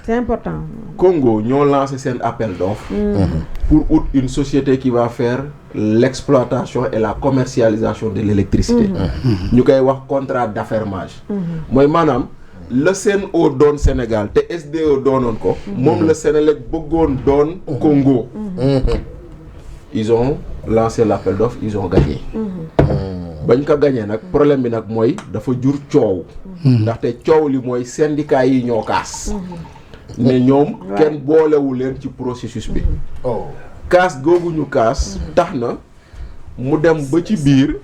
c'est important. Congo ñoo lancé seen appel d'offres pour une société qui va faire l'exploitation et la commercialisation de l'électricité. ñu koy wax contrat d'affermage. mooy maanaam le Sen'Eau doon Sénégal te SDE doonoon ko. moom la Sénélec bëggoon doon Congo. Ils ont lancé l'appel d'offres, ils ont gagné. bañ ko gagné nag problème bi nag mooy dafa jur coow. ndaxte coow li mooy syndicat yi ñoo kaas. mais ñoom kenn boolewu leen ci processus bi. kaas googu ñu kaas. tax na mu dem ba ci biir.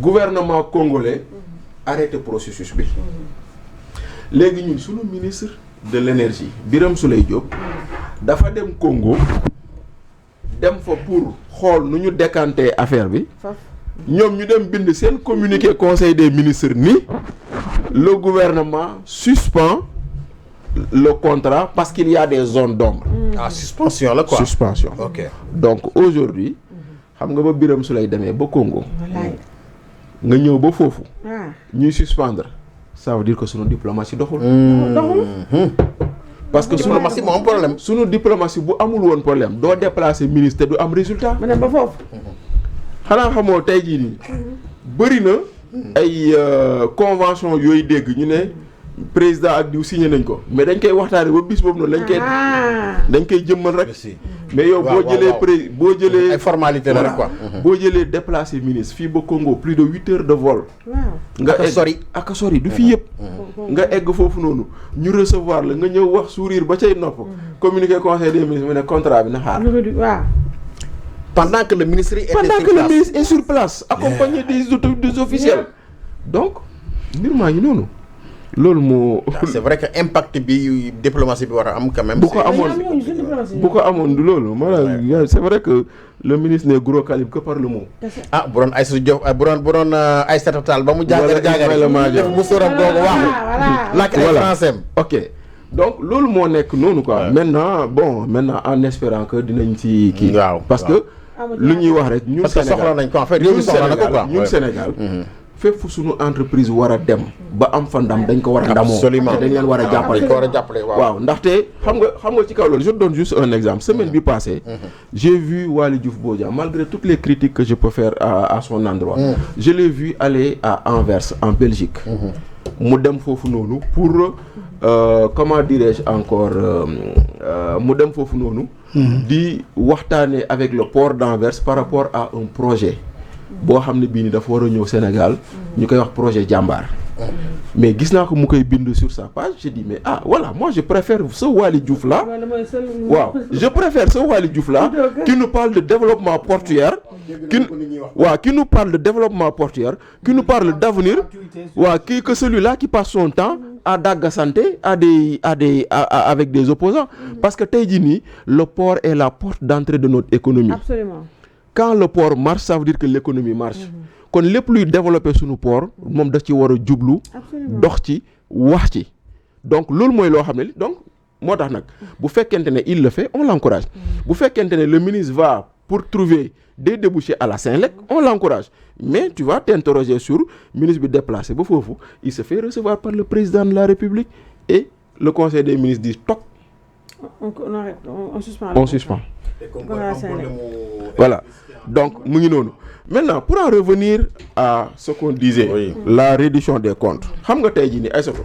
Gouvernement congolais arrêté processus bi. léegi ñun sunu ministre de l'énergie Birame Souleye Diop dafa dem Congo dem fa pour xool nu ñu décanter affaire bi. ñoom ñu dem bind seen communiqué conseil des ministres ni le gouvernement suspend le contrat parce qu'il y a des zones d'ombre. Suspension là quoi. Suspension. Ok. Donc aujourd'hui xam nga ba Birame Souleye demee ba Congo. nga ñëw ba foofu. ñuy suspendre ça veut dire que sunu diplomatie doxul. parce que diplomatie moo am problème. sunu diplomatie bu amul woon problème doo déplacer ministre du am résultat. ma dem ba foofu. xanaa xamoo tey jii nii bëri na ay convention yooyu dégg ñu ne président ak diw signé nañ ko mais dañ koy waxtaane ba bis boobu noonu dañ koy jëmmal rek. mais yow boo jëlee ay formalité la rek quoi. boo jëlee déplacé ministre fii ba Congo plus de 8 heures de vol. nga egg ak sori du fii yëpp. nga egg foofu noonu ñu recevoir la nga ñëw wax sourire ba cay nopp. communiqué conseil des ministres mu ne contrat bi na xaar. Pendant que le ministre est sur place, accompagné des officiels. Donc, noonu. loolu moo. c'est vrai que impact bi diplomatie bi war a am quand même. bu ko amoon du loolu. maanaam c'est vrai que le ministre n'est gros calibre que par le mot. bu doon Aïssatou Diop bu doon Aïssata Tall ba mu jàngal def bu sóoram googu waaxu. làkk ay français. ok donc loolu moo nekk noonu quoi. maintenant en espérant que dinañ ci kii. parce que lu ñuy wax rek ñun. parce que soxla nañ ko en fait réew mi soxla na ko quoi ñun Sénégal. fépp fu suñu entreprise war a dem ba am fa ndam dañ ko war a ndamoo. absolument te dañ leen war a jàppale. dañ ko war a jàppale waaw ndaxte xam nga ci kaw loolu je donne juste un exemple semaine bi passée. j'ai vu Waly Diouf Bodian malgré toutes les critiques que je peux faire à son endroit. je l'ai vu aller à Anvers en Belgique. mu dem foofu noonu pour comment dirais-je encore mu dem foofu noonu. di waxtaanee avec le port d'Anvers par rapport à un projet. boo xam ne bii ni dafa war a ñëw Sénégal ñu koy wax projet Jambar. mais gis naa ko mu koy bind sur sa page j'ai dit mais voilà moi je préfère ce Waly Diouf là. waaw je préfère ce Waly Diouf là qui nous parle de développement portuaire. qui nous parle de développement portuaire qui nous parle d'avenir que celui-là qui passe son temps à daggasanter avec des opposants parce que tey jii nii le port est la porte d'entrée de notre économie. Absolument. Quand le port marche ça veut dire que l'économie marche. kon lépp luy développer suñu port moom daf ci war a jublu. dox ci wax ci. donc loolu mooy loo xam ne donc moo tax nag bu fekkente ne il le fait on l'encourage. bu fekkente ne le ministre va pour trouver des débouchés à la Senelec on l'encourage mais tu vas t'interroger sur ministre bi déplacé ba foofu il se fait recevoir par le président de la République et le conseil des ministres dit toc. on suspend. Voilà donc mu ngi noonu maintenant pour en revenir à ce qu'on disait. La réduction des comptes xam nga tey jii nii Aïssatou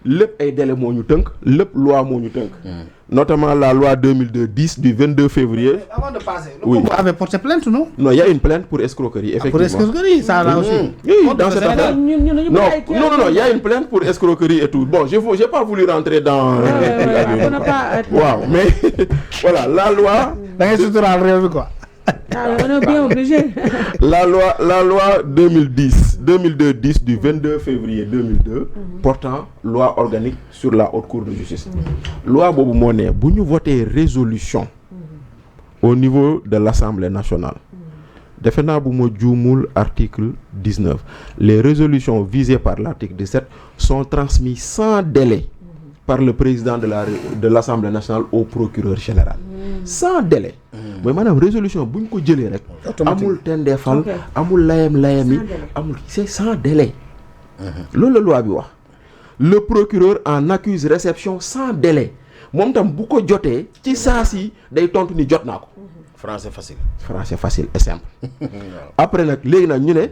lépp ay délai moo ñu tënk lépp loi moo ñu tënk. Notamment la loi 2002-10 du 22 février. Avant de passer, oui. Vous avez porté plainte, non? Non, il y a une plainte pour escroquerie, effectivement. Pour escroquerie, ça là aussi. Oui, dans cette affaire. Non, il y a une plainte pour escroquerie et tout. Bon, j'ai pas voulu rentrer dans... Wow, mais voilà, la loi... On est bien obligé. La loi 2002-10 du 22 février 2002 portant loi organique sur la haute cour de justice. Loi boobu moo ne bu ñu voté résolution au niveau de l'Assemblée nationale. Defe naa bu ma juumul article 19. Les résolutions visées par l'article 17 sont transmises sans délai par le président de l'Assemblée nationale au procureur général. Sans délai. mooy maanaam résolution bu ñu ko jëlee rek. amul tendeefal amul layam yi amul c'est sans délai. loolu la loi bi wax. le procureur en accuse réception sans délai moom tam bu ko jotee ci saa si day tontu ni jot naa ko. français facile. français facile et simple. après nag léegi nag ñu ne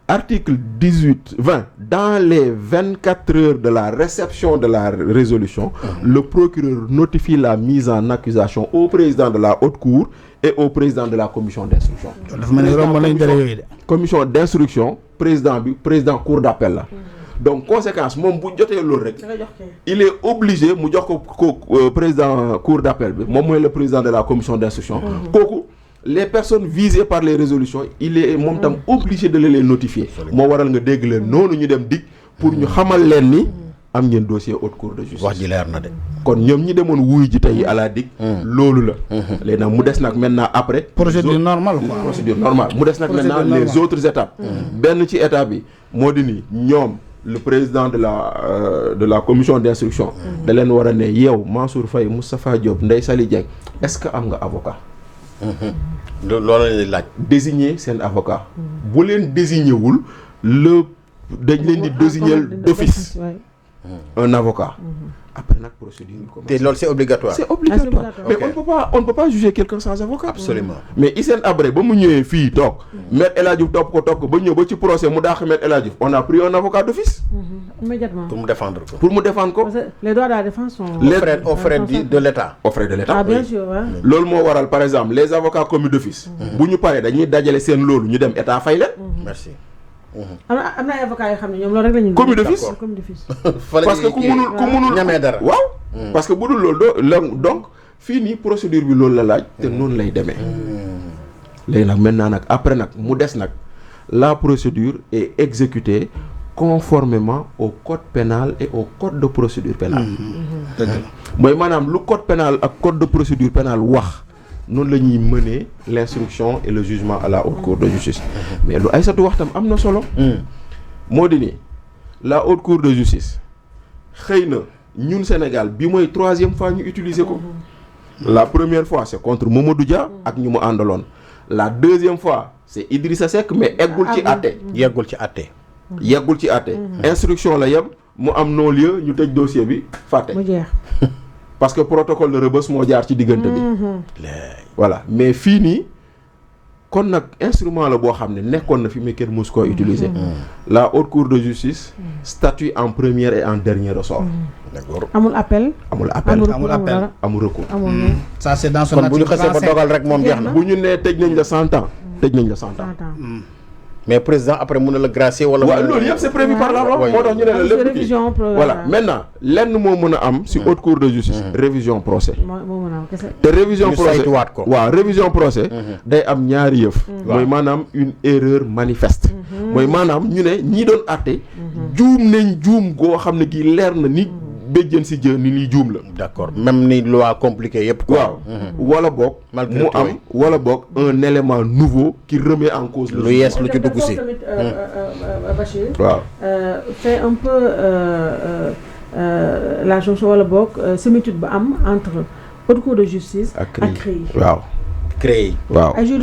article 18-20 dans les 24 heures de la réception de la résolution le procureur notifie la mise en accusation au président de la haute cour et au président de la commission d'instruction. dafa mel ni romb nañ dara yooyu de. commission d'instruction président cour d'appel la. donc conséquence moom bu jotee loolu rek il est obligé mu jox ko président cour d'appel bi moom mooy le président de la commission d'instruction kooku les personnes visées par les résolutions il est moom tam obligé de les notifier moo waral nga dégg leen noonu ñu dem dig pour ñu xamal leen ni am ngeen dossier haute cour de justice. wax ji leer na de. kon ñoom ñi demoon wuy ji tey à la dig loolu la léegi nag mu des nag maintenant après procédure normale quoi. procédure normale mu des nag maintenant les autres étapes benn ci étape bi moo di ni ñoom le président de la commission d'instruction da leen war a ne yow Mansour Faye Moustapha Diop Ndeye Saly Dieng est-ce que am nga avocat loolu la ñuy laaj. désigner seen avocat bu leen désigner wul dañ leen di désigner d'office un avocat après nag procédure yi commence. te loolu c'est obligatoire. c'est obligatoire mais Okay. on ne peut pas juger quelqu'un sans avocat. Absolument. mais Hissène Habré ba mu ñëwee fii toog Maître El Hadji Diouf topp ko ba ñëw ba ci procès mu daax Maître El Hadji Diouf on a pris un avocat d'office Immédiatement. pour mu défendre ko. pour mu défendre ko Parce que les droits de la défense sont. aux frais de l'État. aux frais de l'État. Ah, bien sûr, ouais. loolu moo waral par exemple les avocats commis d'office bu ñu paree dañuy dajale seen loolu ñu dem état fay leen. merci. am na ay avocats yoo xam ne ñoom loolu rek la ñu. Commis d'office. D'accord. Commis d'office. parce que ku munul ñamee dara. waaw parce que bu dul loolu donc fii nii procédure bi loolu la laaj te noonu lay demee léegi nag maintenant nag après nag mu des nag la procédure est exécutée conformément au code pénal et au code de procédure pénale mooy maanaam lu code pénal ak code de procédure pénale wax noonu la ñuy mener l'instruction et le jugement à la haute cour de justice mais lu Aïssatou wax tam am na solo moo di ni la haute cour de justice xëy na ñun Sénégal bi mooy 3e fois ñu utiliser ko la première fois c'est contre Mamadou Dia ak ñu mu àndaloon la 2e fois c'est Idrissa Seck mais eggul ci àtte yeggul ci àtte. yeggul ci àtte instruction la yem mu am non-lieu ñu tëj dossier bi fàtte mu jeex. parce que protocole de Rebeuss moo jaar ci diggante bi voilà mais fii nii kon nag instrument la boo xam ne nekkoon na fi mais kenn mosu koo utiliser la haute cour de justice statue en premier et en dernier ressort d'accord. amul appel. amul appel Amul appel. amul recours amul ça c'est dans son kon bu ñu article xasee ba 35. dogal rek moom jeex na. bu ñu nee tëj nañ la 100 ans tëj nañ la 100 ans mais président après mun na la gracier wala. waaw loolu yëpp c'est prévu par la loi Ouais. moo tax ñu ne la lépp kii révision voilà maintenant lenn moo mën a am si haute cour de justice révision procès moo mën a am kese. te révision Ñu procès saytuwaat ko. waaw révision procès day am ñaari yëf mooy maanaam une erreur manifeste mooy maanaam ñu ne ñi doon àtte juum nañ juum goo xam ne kii leer na ni béjjën si jë ni lii juum la d'accord même ni loi compliquée yëpp. waaw wala boog Malgré mu tout, am oui. wala boog un élément nouveau qui remet en cause le lu yees lu ci dugg si. tamit Bachir. waaw fait un peu la jonction wala boog similitude ba am entre haute cour de justice ak ak CREI. waaw créé. waaw ay